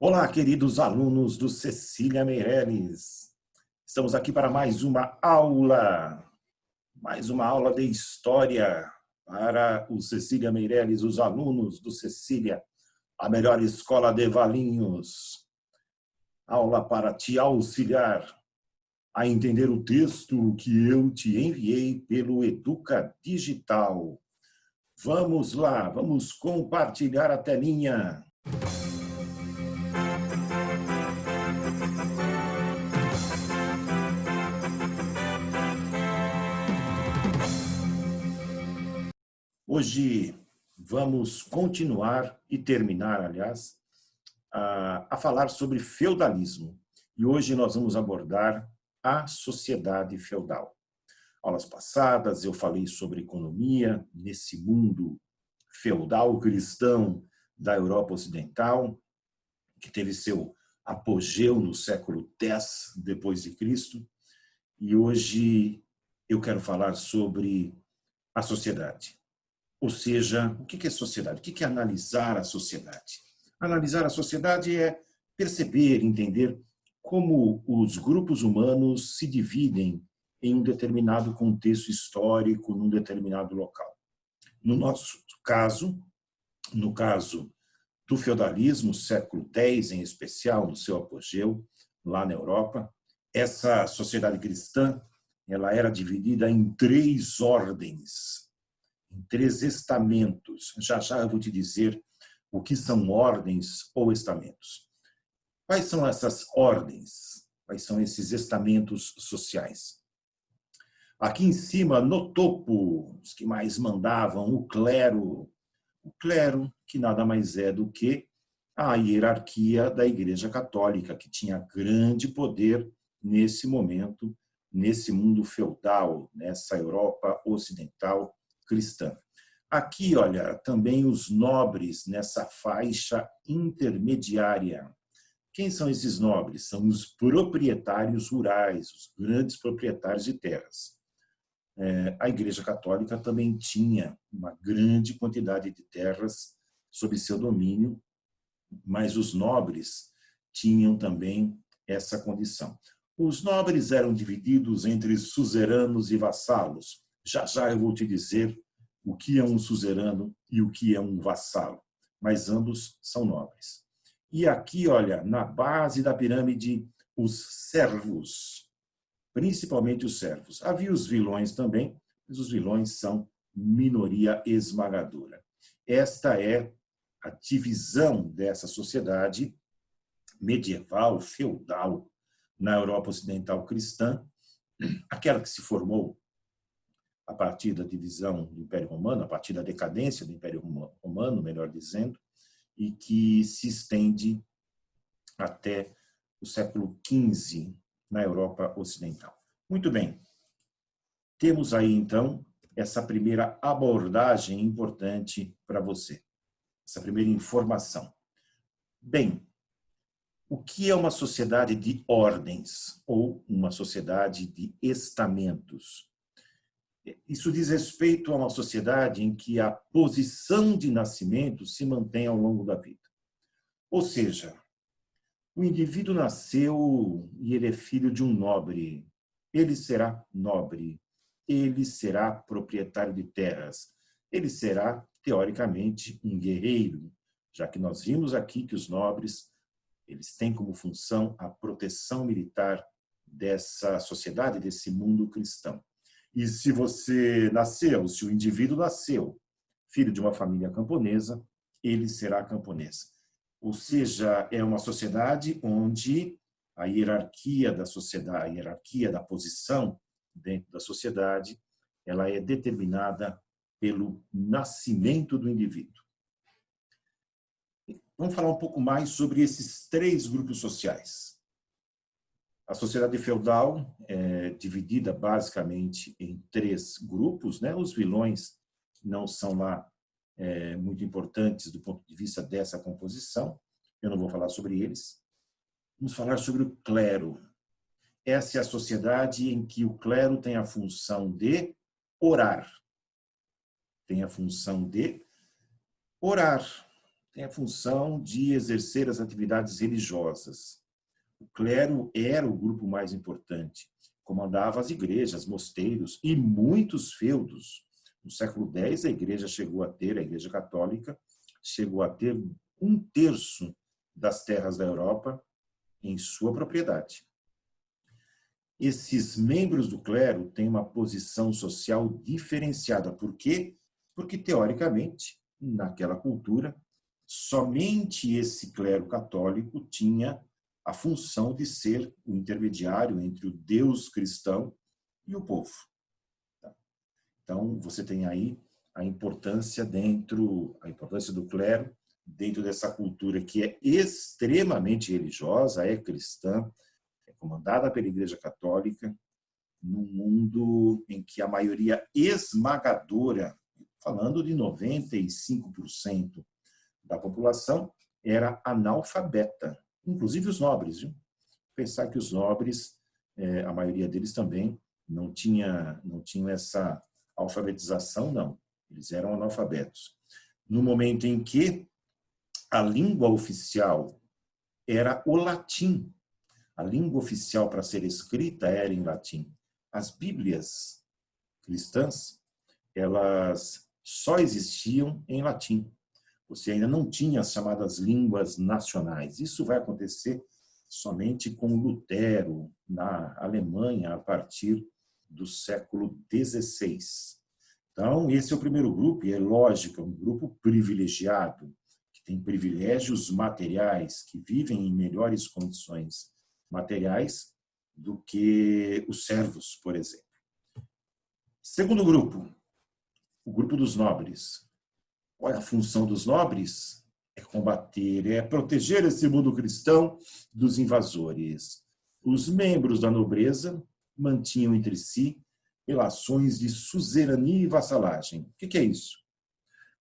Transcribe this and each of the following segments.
Olá, queridos alunos do Cecília Meirelles. Estamos aqui para mais uma aula de história para o Cecília Meirelles, os alunos do Cecília, a melhor escola de Valinhos. Aula para te auxiliar a entender o texto que eu te enviei pelo Educa Digital. Vamos lá, vamos compartilhar a telinha. Hoje vamos continuar e terminar, aliás, a falar sobre feudalismo. E hoje nós vamos abordar a sociedade feudal. Aulas passadas eu falei sobre economia nesse mundo feudal cristão da Europa Ocidental, que teve seu apogeu no século X depois de Cristo. E hoje eu quero falar sobre a sociedade. Ou seja, o que é sociedade? O que é analisar a sociedade? Analisar a sociedade é perceber, entender como os grupos humanos se dividem em um determinado contexto histórico, num determinado local. No nosso caso, no caso do feudalismo, século X em especial, no seu apogeu, lá na Europa, essa sociedade cristã ela era dividida em 3 ordens, em 3 estamentos. Já eu vou te dizer o que são ordens ou estamentos. Quais são essas ordens? Quais são esses estamentos sociais? Aqui em cima, no topo, os que mais mandavam, o clero. O clero, que nada mais é do que a hierarquia da Igreja Católica, que tinha grande poder nesse momento, nesse mundo feudal, nessa Europa ocidental cristã. Aqui, olha, também os nobres nessa faixa intermediária. Quem são esses nobres? São os proprietários rurais, os grandes proprietários de terras. A Igreja Católica também tinha uma grande quantidade de terras sob seu domínio, mas os nobres tinham também essa condição. Os nobres eram divididos entre suzeranos e vassalos. Já eu vou te dizer o que é um suzerano e o que é um vassalo, mas ambos são nobres. E aqui, olha, na base da pirâmide, os servos, principalmente os servos. Havia os vilões também, mas os vilões são minoria esmagadora. Esta é a divisão dessa sociedade medieval, feudal, na Europa Ocidental cristã, aquela que se formou a partir da divisão do Império Romano, a partir da decadência do Império Romano, melhor dizendo, e que se estende até o século XV na Europa Ocidental. Muito bem. Temos aí, então, essa primeira abordagem importante para você, essa primeira informação. Bem, o que é uma sociedade de ordens ou uma sociedade de estamentos? Isso diz respeito a uma sociedade em que a posição de nascimento se mantém ao longo da vida. Ou seja, o indivíduo nasceu e ele é filho de um nobre. Ele será nobre. Ele será proprietário de terras. Ele será, teoricamente, um guerreiro, já que nós vimos aqui que os nobres eles têm como função a proteção militar dessa sociedade, desse mundo cristão. E se você nasceu, se o indivíduo nasceu filho de uma família camponesa, ele será camponês. Ou seja, é uma sociedade onde a hierarquia da sociedade, a hierarquia da posição dentro da sociedade, ela é determinada pelo nascimento do indivíduo. Vamos falar um pouco mais sobre esses 3 grupos sociais. A sociedade feudal é dividida basicamente em 3 grupos, né? Os vilões não são lá muito importantes do ponto de vista dessa composição. Eu não vou falar sobre eles. Vamos falar sobre o clero. Essa é a sociedade em que o clero tem a função de orar. Tem a função de orar. tem a função de exercer as atividades religiosas. O clero era o grupo mais importante, comandava as igrejas, mosteiros e muitos feudos. No século X, a Igreja Católica, chegou a ter 1/3 das terras da Europa em sua propriedade. Esses membros do clero têm uma posição social diferenciada. Por quê? Porque, teoricamente, naquela cultura, somente esse clero católico tinha a função de ser o intermediário entre o Deus cristão e o povo. Então, você tem aí a importância do clero dentro dessa cultura que é extremamente religiosa, é cristã, é comandada pela Igreja Católica, num mundo em que a maioria esmagadora, falando de 95% da população, era analfabeta, inclusive os nobres. Viu? Pensar que os nobres, a maioria deles também não tinham essa alfabetização, não. Eles eram analfabetos. No momento em que a língua oficial era o latim, a língua oficial para ser escrita era em latim. As Bíblias cristãs, elas só existiam em latim. Você ainda não tinha as chamadas línguas nacionais. Isso vai acontecer somente com Lutero, na Alemanha, a partir do século XVI. Então, esse é o primeiro grupo, e é lógico, é um grupo privilegiado, que tem privilégios materiais, que vivem em melhores condições materiais do que os servos, por exemplo. Segundo grupo, o grupo dos nobres. Qual é a função dos nobres? É combater, é proteger esse mundo cristão dos invasores. Os membros da nobreza mantinham entre si relações de suzerania e vassalagem. O que é isso?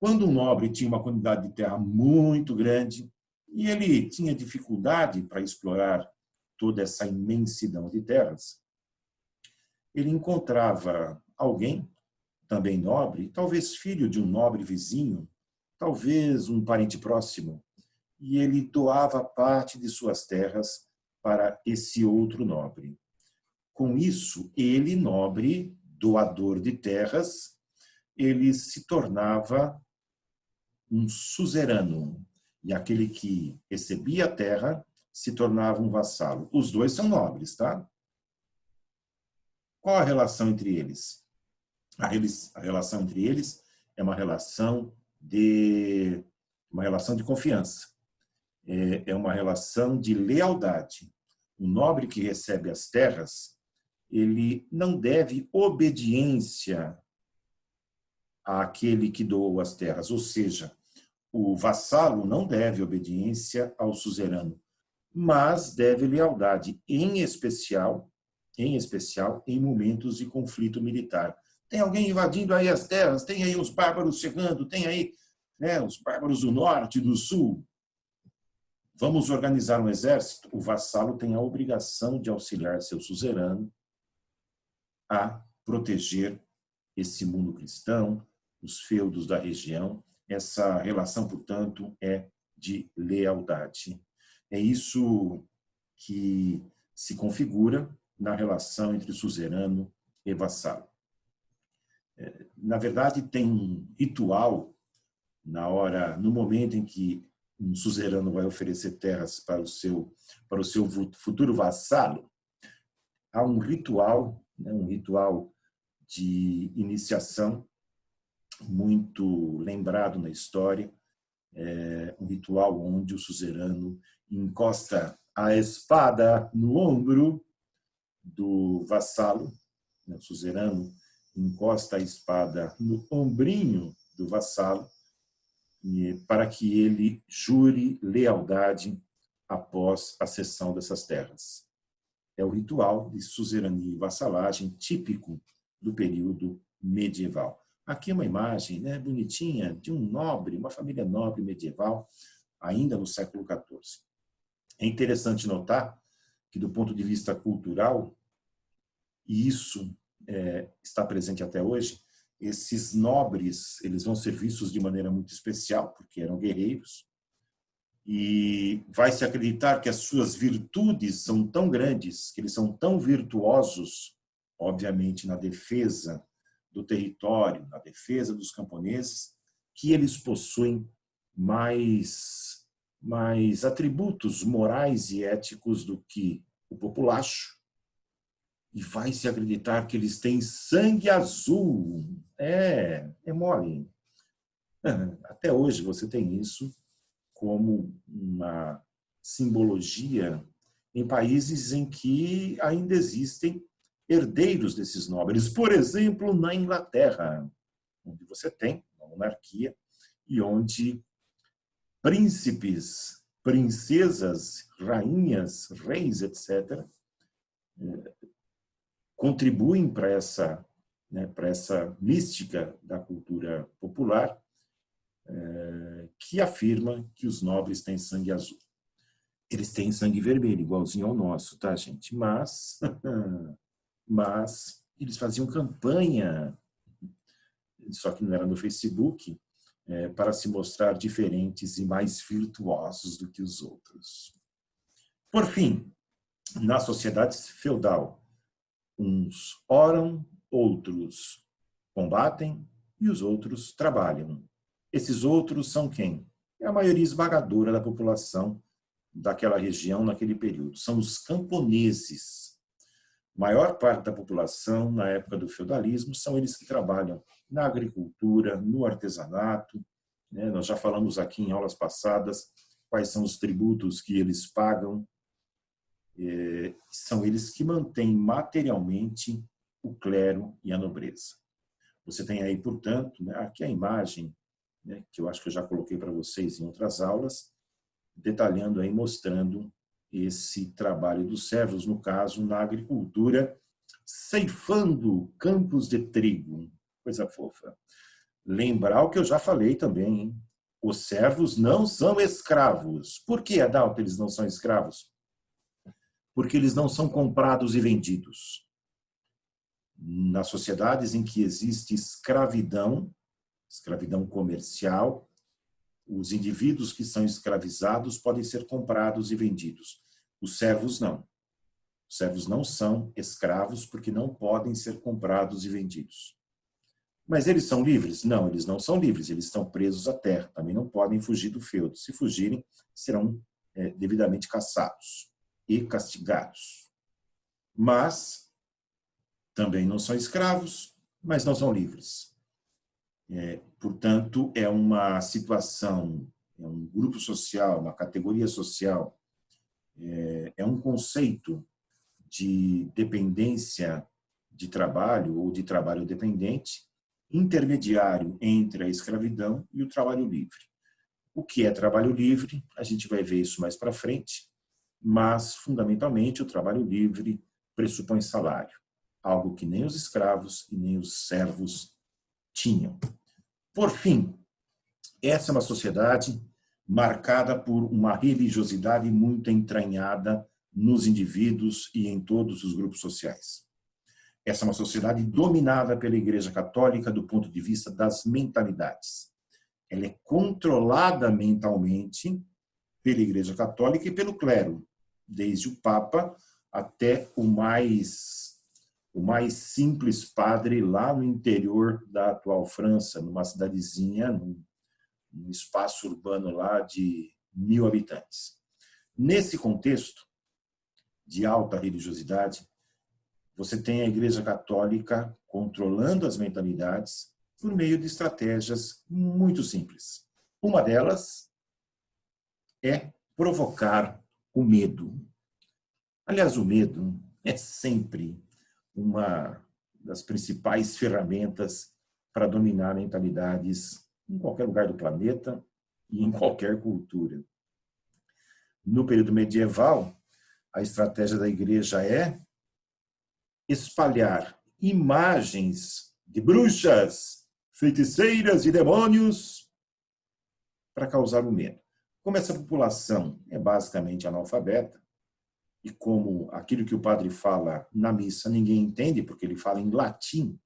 Quando um nobre tinha uma quantidade de terra muito grande e ele tinha dificuldade para explorar toda essa imensidão de terras, ele encontrava alguém, também nobre, talvez filho de um nobre vizinho, talvez um parente próximo, e ele doava parte de suas terras para esse outro nobre. Com isso, ele, nobre, doador de terras, ele se tornava um suzerano, e aquele que recebia a terra se tornava um vassalo. Os dois são nobres, tá? Qual a relação entre eles? A relação entre eles é uma relação de confiança. É uma relação de lealdade. O nobre que recebe as terras, ele não deve obediência àquele que doou as terras, ou seja, o vassalo não deve obediência ao suzerano, mas deve lealdade, em especial em momentos de conflito militar. Tem alguém invadindo aí as terras, tem aí os bárbaros chegando, tem aí, né, os bárbaros do norte, do sul. Vamos organizar um exército? O vassalo tem a obrigação de auxiliar seu suzerano a proteger esse mundo cristão, os feudos da região. Essa relação, portanto, é de lealdade. É isso que se configura na relação entre suzerano e vassalo. Na verdade, tem um ritual no momento em que um suzerano vai oferecer terras para o seu futuro vassalo. Há um ritual, né, um ritual de iniciação muito lembrado na história, um ritual onde o suzerano encosta a espada no ombro do vassalo, né, o suzerano encosta a espada no ombrinho do vassalo para que ele jure lealdade após a cessão dessas terras. É o ritual de suzerania e vassalagem típico do período medieval. Aqui uma imagem, né, bonitinha de um nobre, uma família nobre medieval, ainda no século XIV. É interessante notar que, do ponto de vista cultural, e isso está presente até hoje, esses nobres, eles vão ser vistos de maneira muito especial, porque eram guerreiros, e vai se acreditar que as suas virtudes são tão grandes, que eles são tão virtuosos, obviamente na defesa do território, na defesa dos camponeses, que eles possuem mais atributos morais e éticos do que o populacho, e vai se acreditar que eles têm sangue azul. É mole. Até hoje você tem isso como uma simbologia em países em que ainda existem herdeiros desses nobres. Por exemplo, na Inglaterra, onde você tem uma monarquia e onde príncipes, princesas, rainhas, reis, etc., contribuem para essa, para essa mística da cultura popular, que afirma que os nobres têm sangue azul. Eles têm sangue vermelho, igualzinho ao nosso, tá, gente? Mas eles faziam campanha, só que não era no Facebook, para se mostrar diferentes e mais virtuosos do que os outros. Por fim, na sociedade feudal, uns oram, outros combatem e os outros trabalham. Esses outros são quem? É a maioria esmagadora da população daquela região naquele período. São os camponeses. A maior parte da população, na época do feudalismo, são eles que trabalham na agricultura, no artesanato. Nós já falamos aqui em aulas passadas quais são os tributos que eles pagam. São eles que mantêm materialmente o clero e a nobreza. Você tem aí, portanto, aqui a imagem, que eu acho que eu já coloquei para vocês em outras aulas, detalhando aí, mostrando esse trabalho dos servos, no caso, na agricultura, ceifando campos de trigo. Coisa fofa. Lembrar o que eu já falei também, hein? Os servos não são escravos. Por que, Adalto, eles não são escravos? Porque eles não são comprados e vendidos. Nas sociedades em que existe escravidão, escravidão comercial, os indivíduos que são escravizados podem ser comprados e vendidos. Os servos não. Os servos não são escravos porque não podem ser comprados e vendidos. Mas eles são livres? Não, eles não são livres. Eles estão presos à terra. Também não podem fugir do feudo. Se fugirem, serão devidamente caçados e castigados. Mas também não são escravos, mas não são livres. Portanto, é uma situação, é um grupo social, uma categoria social, é um conceito de dependência de trabalho ou de trabalho dependente, intermediário entre a escravidão e o trabalho livre. O que é trabalho livre? A gente vai ver isso mais para frente, mas, fundamentalmente, o trabalho livre pressupõe salário, algo que nem os escravos e nem os servos tinham. Por fim, essa é uma sociedade marcada por uma religiosidade muito entranhada nos indivíduos e em todos os grupos sociais. Essa é uma sociedade dominada pela Igreja Católica do ponto de vista das mentalidades. Ela é controlada mentalmente pela Igreja Católica e pelo clero, desde o Papa até o mais simples padre lá no interior da atual França, numa cidadezinha, num espaço urbano lá de 1.000 habitantes. Nesse contexto de alta religiosidade, você tem a Igreja Católica controlando as mentalidades por meio de estratégias muito simples. Uma delas é provocar o medo. Aliás, o medo é sempre uma das principais ferramentas para dominar mentalidades em qualquer lugar do planeta e em qualquer cultura. No período medieval, a estratégia da igreja é espalhar imagens de bruxas, feiticeiras e demônios para causar o medo. Como essa população é basicamente analfabeta, e como aquilo que o padre fala na missa ninguém entende, porque ele fala em latim,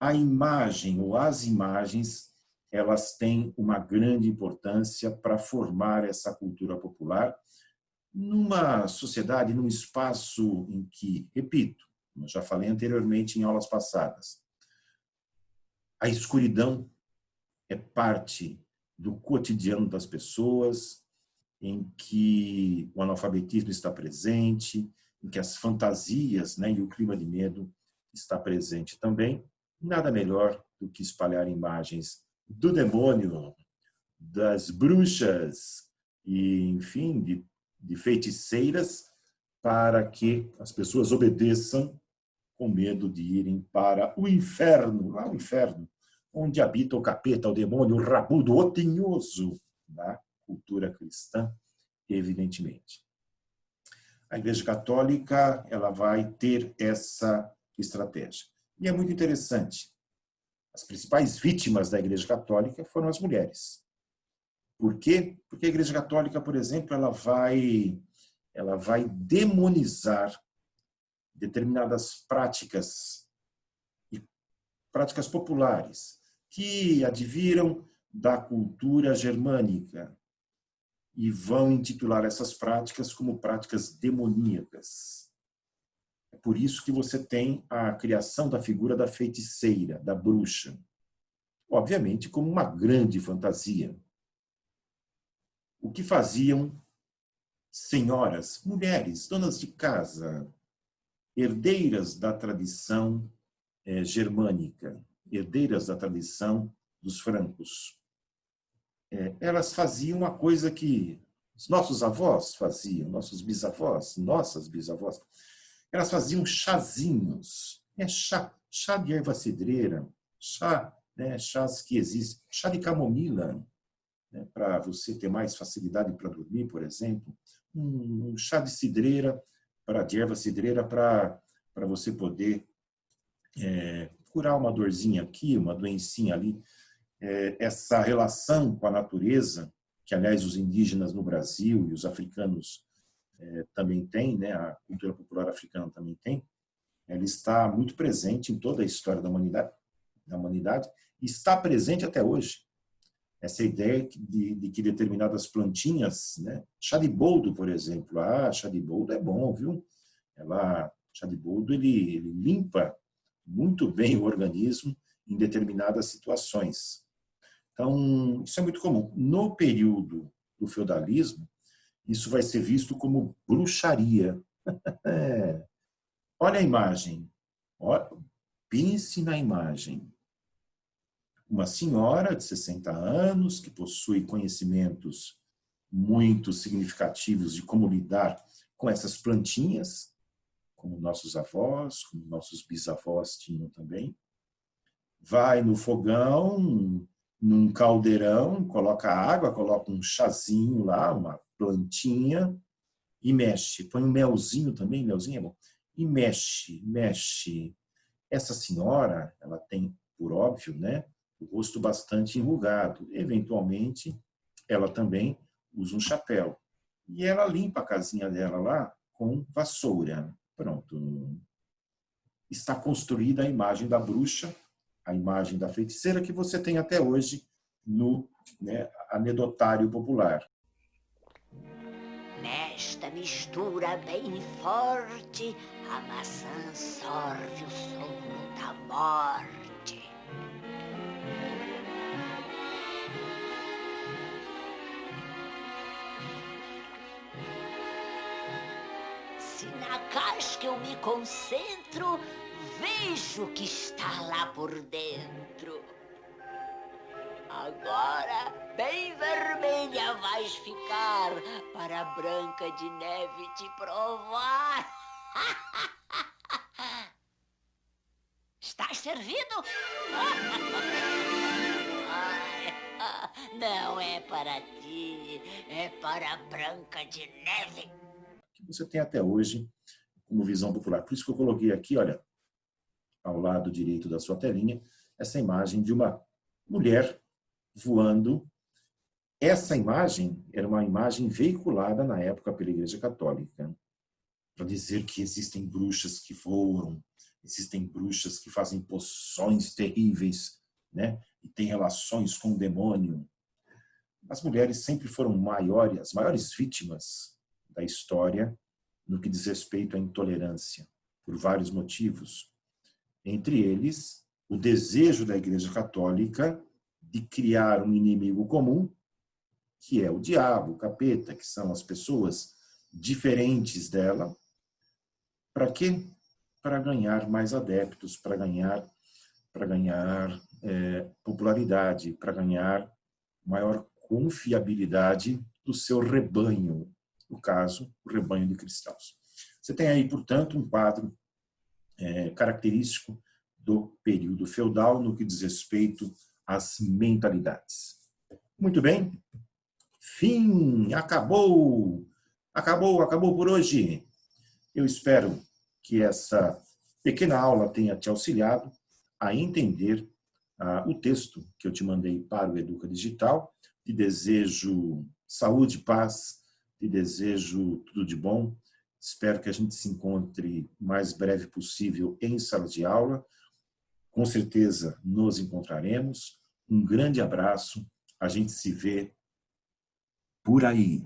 a imagem ou as imagens elas têm uma grande importância para formar essa cultura popular numa sociedade, num espaço em que, repito, como eu já falei anteriormente em aulas passadas, a escuridão é parte do cotidiano das pessoas, em que o analfabetismo está presente, em que as fantasias, né, e o clima de medo está presente também. Nada melhor do que espalhar imagens do demônio, das bruxas e, enfim, de feiticeiras, para que as pessoas obedeçam com medo de irem para o inferno, lá o inferno, onde habita o capeta, o demônio, o rabudo, o tinhoso da cultura cristã, evidentemente. A Igreja Católica, ela vai ter essa estratégia. E é muito interessante. As principais vítimas da Igreja Católica foram as mulheres. Por quê? Porque a Igreja Católica, por exemplo, ela vai demonizar determinadas práticas e práticas populares que adviram da cultura germânica e vão intitular essas práticas como práticas demoníacas. É por isso que você tem a criação da figura da feiticeira, da bruxa, obviamente como uma grande fantasia. O que faziam senhoras, mulheres, donas de casa, herdeiras da tradição germânica, herdeiras da tradição dos francos. Elas faziam uma coisa que os nossos avós faziam, nossos bisavós, nossas bisavós. Elas faziam chazinhos, chá de erva cidreira, chás que existem, chá de camomila, né, para você ter mais facilidade para dormir, por exemplo, um chá de cidreira, de erva cidreira, para você poder curar uma dorzinha aqui, uma doencinha ali. Essa relação com a natureza, que, aliás, os indígenas no Brasil e os africanos também têm, né, a cultura popular africana também tem, ela está muito presente em toda a história da humanidade e está presente até hoje. Essa ideia de que determinadas plantinhas, né, chá de boldo, por exemplo, chá de boldo é bom, viu? Chá de boldo ele limpa muito bem o organismo em determinadas situações. Então, isso é muito comum. No período do feudalismo, isso vai ser visto como bruxaria. Olha a imagem. Pense na imagem. Uma senhora de 60 anos que possui conhecimentos muito significativos de como lidar com essas plantinhas, como nossos avós, como nossos bisavós tinham também. Vai no fogão, num caldeirão, coloca água, coloca um chazinho lá, uma plantinha, e mexe. Põe um melzinho também, melzinho é bom. E mexe. Essa senhora, ela tem, por óbvio, né, o rosto bastante enrugado. Eventualmente, ela também usa um chapéu. E ela limpa a casinha dela lá com vassoura. Pronto. Está construída a imagem da bruxa, a imagem da feiticeira que você tem até hoje no, né, anedotário popular. Nesta mistura bem forte, a maçã sorve o sono da morte. Se na casca eu me concentro, vejo que está lá por dentro. Agora, bem vermelha vais ficar, para a Branca de Neve te provar. Estás servido? Não é para ti, é para a Branca de Neve. Que você tem até hoje como visão popular. Por isso que eu coloquei aqui, olha, ao lado direito da sua telinha, essa imagem de uma mulher voando. Essa imagem era uma imagem veiculada na época pela Igreja Católica, para dizer que existem bruxas que voam, existem bruxas que fazem poções terríveis. né? E tem relações com o demônio. As mulheres sempre foram as maiores vítimas da história no que diz respeito à intolerância, por vários motivos. Entre eles, o desejo da Igreja Católica de criar um inimigo comum, que é o diabo, o capeta, que são as pessoas diferentes dela. Para quê? Para ganhar mais adeptos, para ganhar popularidade, para ganhar maior confiabilidade do seu rebanho, no caso, o rebanho de cristãos. Você tem aí, portanto, um quadro característico do período feudal no que diz respeito às mentalidades. Muito bem, fim, acabou por hoje. Eu espero que essa pequena aula tenha te auxiliado a entender o texto que eu te mandei para o Educa Digital. Te desejo saúde, paz, te desejo tudo de bom. Espero que a gente se encontre o mais breve possível em sala de aula. Com certeza nos encontraremos. Um grande abraço. A gente se vê por aí.